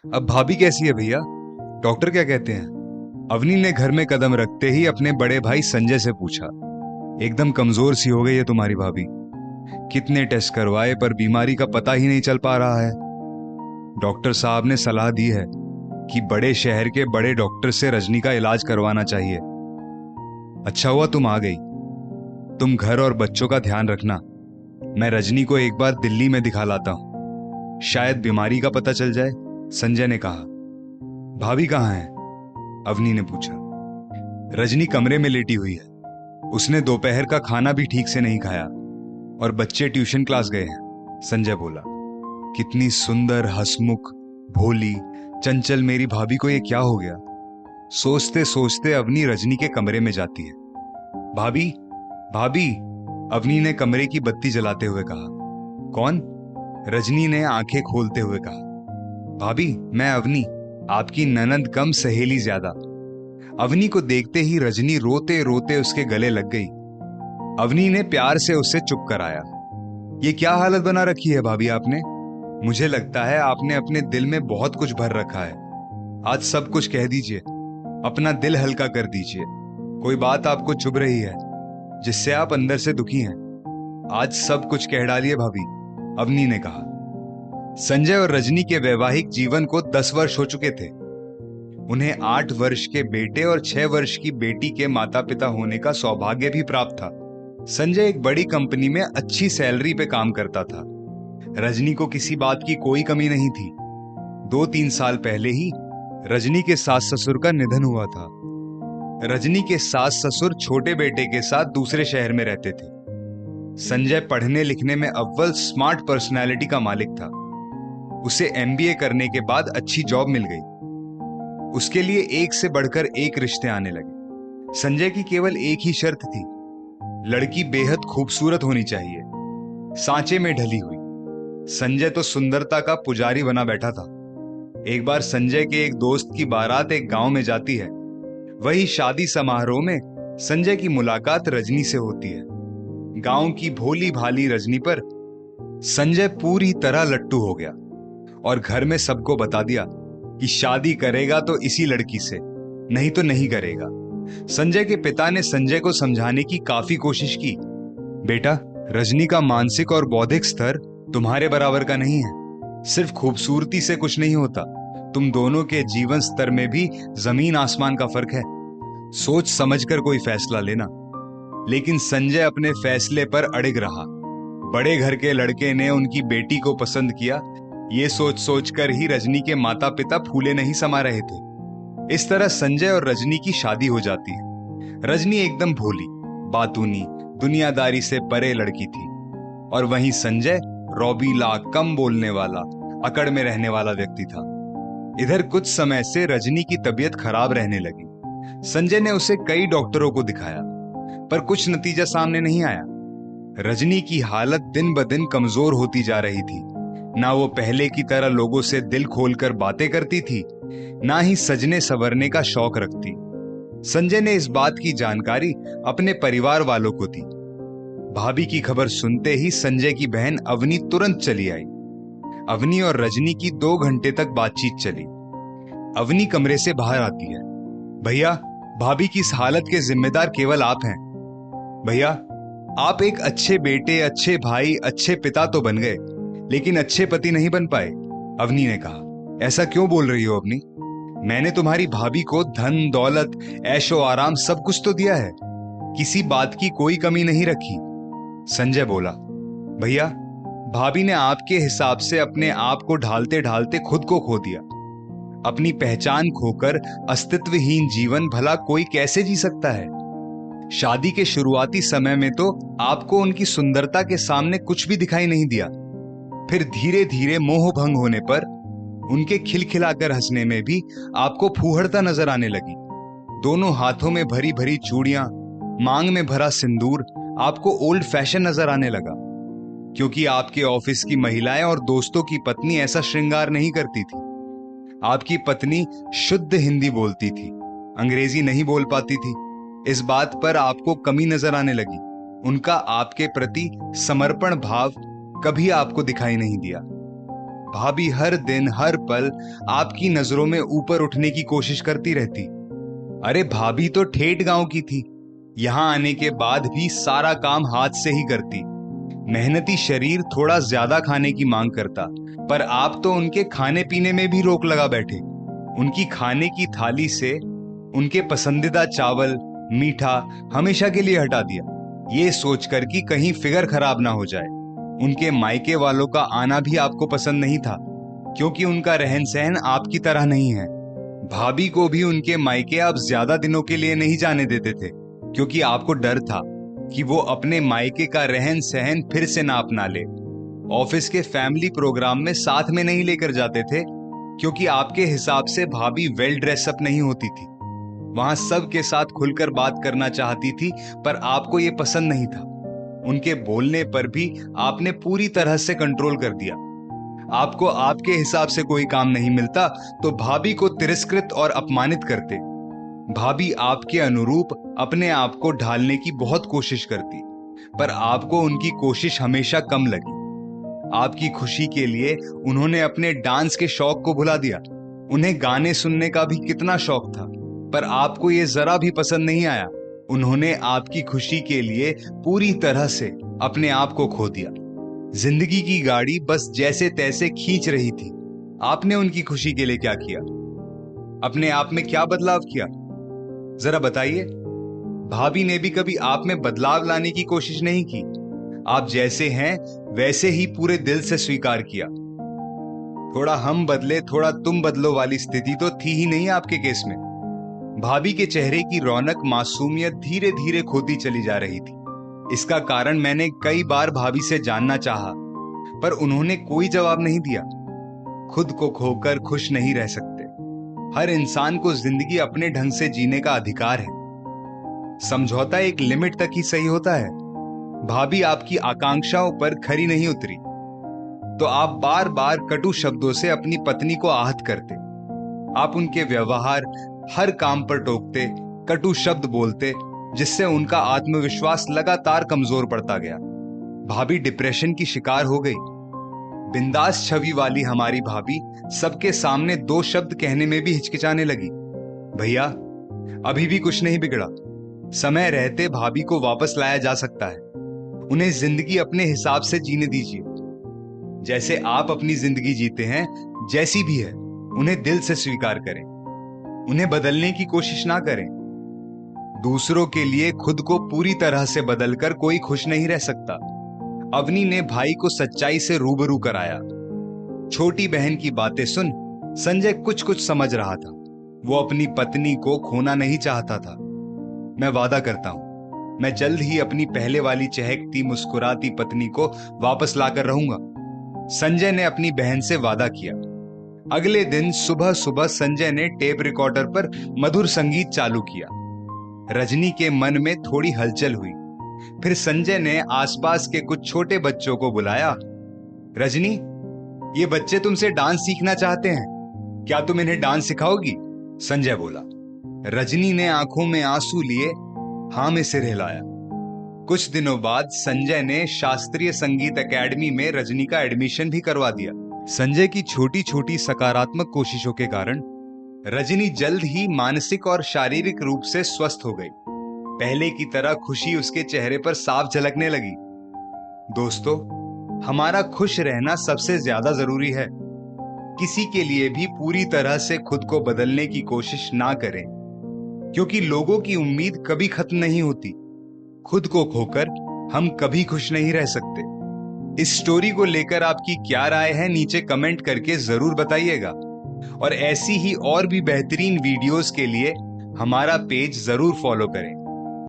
अब भाभी कैसी है भैया? डॉक्टर क्या कहते हैं? अवनी ने घर में कदम रखते ही अपने बड़े भाई संजय से पूछा। एकदम कमजोर सी हो गई है तुम्हारी भाभी। कितने टेस्ट करवाए पर बीमारी का पता ही नहीं चल पा रहा है। डॉक्टर साहब ने सलाह दी है कि बड़े शहर के बड़े डॉक्टर से रजनी का इलाज करवाना चाहिए। अच्छा हुआ तुम आ गई। तुम घर और बच्चों का ध्यान रखना। मैं रजनी को एक बार दिल्ली में दिखा लाता हूं, शायद बीमारी का पता चल जाए, संजय ने कहा। भाभी कहाँ है? अवनी ने पूछा। रजनी कमरे में लेटी हुई है। उसने दोपहर का खाना भी ठीक से नहीं खाया और बच्चे ट्यूशन क्लास गए हैं, संजय बोला। कितनी सुंदर, हंसमुख, भोली, चंचल मेरी भाभी को ये क्या हो गया? सोचते सोचते अवनी रजनी के कमरे में जाती है। भाभी, भाभी, अवनी ने कमरे की बत्ती जलाते हुए कहा। कौन? रजनी ने आंखें खोलते हुए कहा। भाभी, मैं अवनी, आपकी ननद कम सहेली ज्यादा। अवनी को देखते ही रजनी रोते रोते उसके गले लग गई। अवनी ने प्यार से उसे चुप कराया। ये क्या हालत बना रखी है भाभी आपने? मुझे लगता है आपने अपने दिल में बहुत कुछ भर रखा है। आज सब कुछ कह दीजिए, अपना दिल हल्का कर दीजिए। कोई बात आपको चुभ रही है जिससे आप अंदर से दुखी हैं। आज सब कुछ कह डालिए भाभी, अवनी ने कहा। संजय और रजनी के वैवाहिक जीवन को 10 वर्ष हो चुके थे। उन्हें 8 वर्ष के बेटे और 6 वर्ष की बेटी के माता पिता होने का सौभाग्य भी प्राप्त था। संजय एक बड़ी कंपनी में अच्छी सैलरी पे काम करता था। रजनी को किसी बात की कोई कमी नहीं थी। 2-3 साल पहले ही रजनी के सास ससुर का निधन हुआ था। रजनी के सास ससुर छोटे बेटे के साथ दूसरे शहर में रहते थे। संजय पढ़ने लिखने में अव्वल, स्मार्ट पर्सनैलिटी का मालिक था। उसे एमबीए करने के बाद अच्छी जॉब मिल गई। उसके लिए एक से बढ़कर एक रिश्ते आने लगे। संजय की केवल एक ही शर्त थी, लड़की बेहद खूबसूरत होनी चाहिए, सांचे में ढली हुई। संजय तो सुंदरता का पुजारी बना बैठा था। एक बार संजय के एक दोस्त की बारात एक गांव में जाती है। वही शादी समारोह में संजय की मुलाकात रजनी से होती है। गांव की भोली भाली रजनी पर संजय पूरी तरह लट्टू हो गया और घर में सबको बता दिया कि शादी करेगा तो इसी लड़की से, नहीं तो नहीं करेगा। संजय के पिता ने संजय को समझाने की काफी कोशिश की। बेटा, रजनी का मानसिक और बौद्धिक स्तर तुम्हारे बराबर का नहीं है। सिर्फ खूबसूरती से कुछ नहीं होता, तुम दोनों के जीवन स्तर में भी जमीन आसमान का फर्क है। सोच समझकर कोई फैसला लेना। लेकिन संजय अपने फैसले पर अड़िग रहा। बड़े घर के लड़के ने उनकी बेटी को पसंद किया, ये सोच सोचकर ही रजनी के माता पिता फूले नहीं समा रहे थे। इस तरह संजय और रजनी की शादी हो जाती है। रजनी एकदम भोली, बातूनी, दुनियादारी से परे लड़की थी और वहीं संजय रौबीला, कम बोलने वाला, अकड़ में रहने वाला व्यक्ति था। इधर कुछ समय से रजनी की तबीयत खराब रहने लगी। संजय ने उसे कई डॉक्टरों को दिखाया पर कुछ नतीजा सामने नहीं आया। रजनी की हालत दिन ब दिन कमजोर होती जा रही थी। ना वो पहले की तरह लोगों से दिल खोलकर बातें करती थी, ना ही सजने संवरने का शौक रखती। संजय ने इस बात की जानकारी अपने परिवार वालों को दी। भाभी की खबर सुनते ही संजय की बहन अवनी तुरंत चली आई। अवनी और रजनी की 2 घंटे तक बातचीत चली। अवनी कमरे से बाहर आती है। भैया, भाभी की इस हालत के जिम्मेदार केवल आप हैं। भैया, आप एक अच्छे बेटे, अच्छे भाई, अच्छे पिता तो बन गए, लेकिन अच्छे पति नहीं बन पाए, अवनी ने कहा। ऐसा क्यों बोल रही हो अवनी? मैंने तुम्हारी भाभी को धन दौलत, ऐशो आराम सब कुछ तो दिया है, किसी बात की कोई कमी नहीं रखी, संजय बोला। भैया, भाभी ने आपके हिसाब से अपने आप को ढालते ढालते खुद को खो दिया। अपनी पहचान खोकर अस्तित्वहीन जीवन भला कोई कैसे जी सकता है? शादी के शुरुआती समय में तो आपको उनकी सुंदरता के सामने कुछ भी दिखाई नहीं दिया। फिर धीरे धीरे मोह भंग होने पर उनके खिलखिलाकर हंसने में भी आपको फूहड़ता नजर आने लगी। दोनों हाथों में भरी भरी चूड़ियां, मांग में भरा सिंदूर आपको ओल्ड फैशन नजर आने लगा, क्योंकि आपके ऑफिस की महिलाएं और दोस्तों की पत्नी ऐसा श्रृंगार नहीं करती थी। आपकी पत्नी शुद्ध हिंदी बोलती थी, अंग्रेजी नहीं बोल पाती थी। इस बात पर आपको कमी नजर आने लगी। उनका आपके प्रति समर्पण भाव कभी आपको दिखाई नहीं दिया। भाभी हर दिन हर पल आपकी नजरों में ऊपर उठने की कोशिश करती रहती। अरे भाभी तो ठेठ गांव की थी, यहां आने के बाद भी सारा काम हाथ से ही करती। मेहनती शरीर थोड़ा ज्यादा खाने की मांग करता, पर आप तो उनके खाने पीने में भी रोक लगा बैठे। उनकी खाने की थाली से उनके पसंदीदा चावल, मीठा हमेशा के लिए हटा दिया, ये सोचकर कि कहीं फिगर खराब ना हो जाए। उनके मायके वालों का आना भी आपको पसंद नहीं था, क्योंकि उनका रहन सहन आपकी तरह नहीं है। भाभी को भी उनके मायके आप ज्यादा दिनों के लिए नहीं जाने देते थे, क्योंकि आपको डर था कि वो अपने मायके का रहन सहन फिर से ना अपना ले। ऑफिस के फैमिली प्रोग्राम में साथ में नहीं लेकर जाते थे, क्योंकि आपके हिसाब से भाभी वेल ड्रेसअप नहीं होती थी। वहां सब के साथ खुलकर बात करना चाहती थी, पर आपको ये पसंद नहीं था। उनके बोलने पर भी आपने पूरी तरह से कंट्रोल कर दिया। आपको आपके हिसाब से कोई काम नहीं मिलता तो भाभी को तिरस्कृत और अपमानित करते। भाभी आपके अनुरूप अपने आप को ढालने की बहुत कोशिश करती, पर आपको उनकी कोशिश हमेशा कम लगी। आपकी खुशी के लिए उन्होंने अपने डांस के शौक को भुला दिया। उन्हें गाने सुनने का भी कितना शौक था, पर आपको ये जरा भी पसंद नहीं आया। उन्होंने आपकी खुशी के लिए पूरी तरह से अपने आप को खो दिया। जिंदगी की गाड़ी बस जैसे तैसे खींच रही थी। आपने उनकी खुशी के लिए क्या किया? अपने आप में क्या बदलाव किया, जरा बताइए। भाभी ने भी कभी आप में बदलाव लाने की कोशिश नहीं की। आप जैसे हैं वैसे ही पूरे दिल से स्वीकार किया। थोड़ा हम बदले थोड़ा तुम बदलो वाली स्थिति तो थी ही नहीं आपके केस में। भाभी के चेहरे की रौनक, मासूमियत धीरे धीरे खोती चली जा रही थी। इसका कारण मैंने कई बार भाभी से जानना चाहा, पर उन्होंने कोई जवाब नहीं दिया। खुद को खोकर खुश नहीं रह सकते। हर इंसान को जिंदगी अपने ढंग से जीने का अधिकार है। समझौता एक लिमिट तक ही सही होता है। भाभी आपकी आकांक्षाओं पर खरी नहीं उतरी, तो आप बार बार कटु शब्दों से अपनी पत्नी को आहत करते। आप उनके व्यवहार, हर काम पर टोकते, कटु शब्द बोलते, जिससे उनका आत्मविश्वास लगातार कमजोर पड़ता गया। भाभी डिप्रेशन की शिकार हो गई। बिंदास छवि वाली हमारी भाभी सबके सामने दो शब्द कहने में भी हिचकिचाने लगी। भैया, अभी भी कुछ नहीं बिगड़ा। समय रहते भाभी को वापस लाया जा सकता है। उन्हें जिंदगी अपने हिसाब से जीने दीजिए, जैसे आप अपनी जिंदगी जीते हैं। जैसी भी है उन्हें दिल से स्वीकार करें। उन्हें बदलने की कोशिश ना करें। दूसरों के लिए खुद को पूरी तरह से बदलकर कोई खुश नहीं रह सकता। अवनी ने भाई को सच्चाई से रूबरू कराया। छोटी बहन की बातें सुन संजय कुछ कुछ समझ रहा था। वो अपनी पत्नी को खोना नहीं चाहता था। मैं वादा करता हूं, मैं जल्द ही अपनी पहले वाली चहकती मुस्कुराती पत्नी को वापस लाकर रहूंगा। संजय ने अपनी बहन से वादा किया। अगले दिन सुबह सुबह संजय ने टेप रिकॉर्डर पर मधुर संगीत चालू किया। रजनी के मन में थोड़ी हलचल हुई। फिर संजय ने आसपास के कुछ छोटे बच्चों को बुलाया। रजनी, ये बच्चे तुमसे डांस सीखना चाहते हैं, क्या तुम इन्हें डांस सिखाओगी? संजय बोला। रजनी ने आंखों में आंसू लिए हां में सिर हिलाया। कुछ दिनों बाद संजय ने शास्त्रीय संगीत एकेडमी में रजनी का एडमिशन भी करवा दिया। संजय की छोटी छोटी सकारात्मक कोशिशों के कारण रजनी जल्द ही मानसिक और शारीरिक रूप से स्वस्थ हो गई। पहले की तरह खुशी उसके चेहरे पर साफ झलकने लगी। दोस्तों, हमारा खुश रहना सबसे ज्यादा जरूरी है। किसी के लिए भी पूरी तरह से खुद को बदलने की कोशिश ना करें, क्योंकि लोगों की उम्मीद कभी खत्म नहीं होती। खुद को खोकर हम कभी खुश नहीं रह सकते। इस स्टोरी को लेकर आपकी क्या राय है, नीचे कमेंट करके जरूर बताइएगा। और ऐसी ही और भी बेहतरीन वीडियोस के लिए हमारा पेज जरूर फॉलो करें।